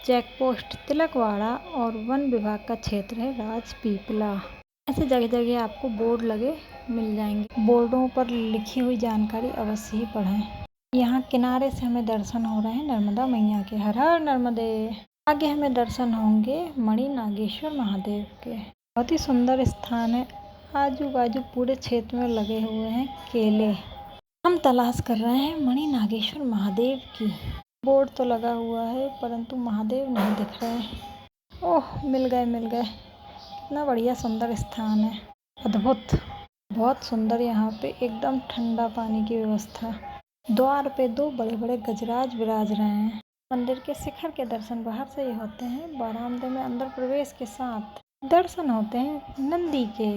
Check post Tilakwada और one विभाग का क्षेत्र है राजपीपला। ऐसे जगह जगह आपको बोर्ड लगे मिल जाएंगे। बोर्डों पर लिखी हुई जानकारी अवश्य ही पढ़ें। यहाँ किनारे से हमें दर्शन हो रहे हैं नर्मदा मैया के। हर हर नर्मदे। आगे हमें दर्शन होंगे मणि नागेश्वर महादेव के। बहुत ही सुंदर स्थान है। आजू बाजू पूरे क्षेत्र में लगे हुए हैं केले। हम तलाश कर रहे हैं मणि नागेश्वर महादेव की। बोर्ड तो लगा हुआ है परंतु महादेव नहीं दिख रहे। ओह, मिल गए। कितना बढ़िया सुंदर स्थान है। अद्भुत, बहुत सुंदर। यहाँ पे एकदम ठंडा पानी की व्यवस्था। द्वार पे 2 बड़े बड़े गजराज विराज रहे हैं। मंदिर के शिखर के दर्शन बाहर से ही होते हैं। बरामदे में अंदर प्रवेश के साथ दर्शन होते हैं नंदी के।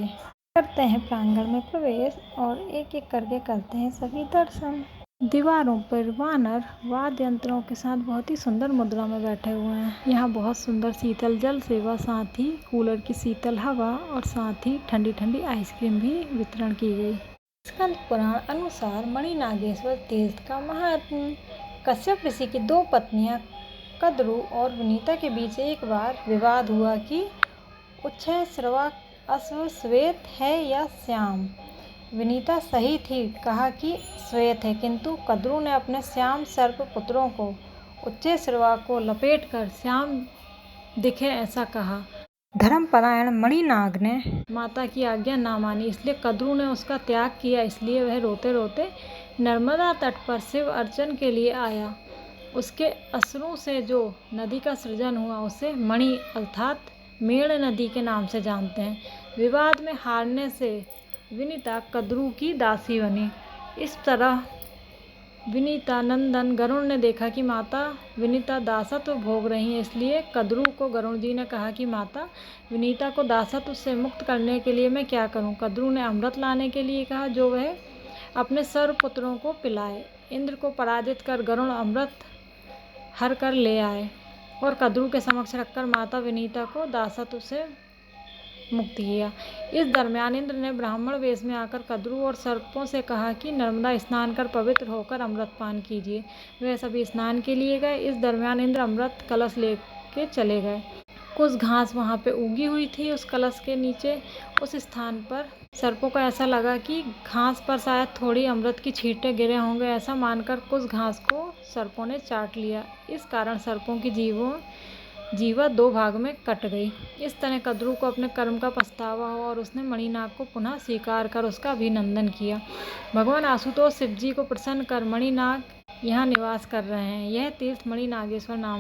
करते हैं प्रांगण में प्रवेश और एक एक करके करते हैं सभी दर्शन। दीवारों पर वानर वाद्य यंत्रों के साथ बहुत ही सुंदर मुद्रा में बैठे हुए हैं। यहाँ बहुत सुंदर शीतल जल सेवा, साथ ही कूलर की शीतल हवा और साथ ही ठंडी ठंडी आइसक्रीम भी वितरण की गई। स्कंद पुराण अनुसार मणि नागेश्वर तीर्थ का महात्म्य। कश्यप ऋषि की 2 पत्नियां कद्रू और विनीता के बीच एक बार विवाद हुआ कि उच्छ्रवा अश्व श्वेत है या श्याम। विनीता सही थी, कहा कि श्वेत है, किंतु कद्रू ने अपने श्याम सर्प पुत्रों को उच्छ्रवा को लपेटकर श्याम दिखे ऐसा कहा। धर्मपरायण मणिनाग ने माता की आज्ञा ना मानी, इसलिए कद्रू ने उसका त्याग किया। इसलिए वह रोते रोते नर्मदा तट पर शिव अर्चन के लिए आया। उसके अश्रु से जो नदी का सृजन हुआ उसे मणि अर्थात मेड़ नदी के नाम से जानते हैं। विवाद में हारने से विनीता कद्रू की दासी बनी। इस तरह विनीता नंदन गरुण ने देखा कि माता विनीता दासत्व भोग रही है, इसलिए कद्रू को गरुण जी ने कहा कि माता विनीता को दासत्व से मुक्त करने के लिए मैं क्या करूं। कद्रू ने अमृत लाने के लिए कहा जो वह अपने सर्व पुत्रों को पिलाए। इंद्र को पराजित कर गरुण अमृत हर कर ले आए और कद्रू के समक्ष रखकर माता विनीता को दासत्व से मुक्त किया। इस दरमियान इंद्र ने ब्राह्मण वेश में आकर कद्रू और सर्पों से कहा कि नर्मदा स्नान कर पवित्र होकर अमृत पान कीजिए। वे सभी स्नान के लिए गए। इस दरमियान इंद्र अमृत कलश लेके चले गए। कुछ घास वहाँ पे उगी हुई थी उस कलश के नीचे। उस स्थान पर सर्पों को ऐसा लगा कि घास पर शायद थोड़ी अमृत की छींटे गिरे होंगे। ऐसा मानकर कुछ घास को सर्पों ने चाट लिया। इस कारण सर्पों की जीवा 2 भाग में कट गई। इस तरह कद्रू को अपने कर्म का पछतावा हुआ और उसने मणिनाग को पुनः स्वीकार कर उसका अभिनंदन किया। भगवान आशुतोष शिव जी को प्रसन्न कर मणिनाग यहाँ निवास कर रहे हैं। यह तीर्थ मणि नागेश्वर नाम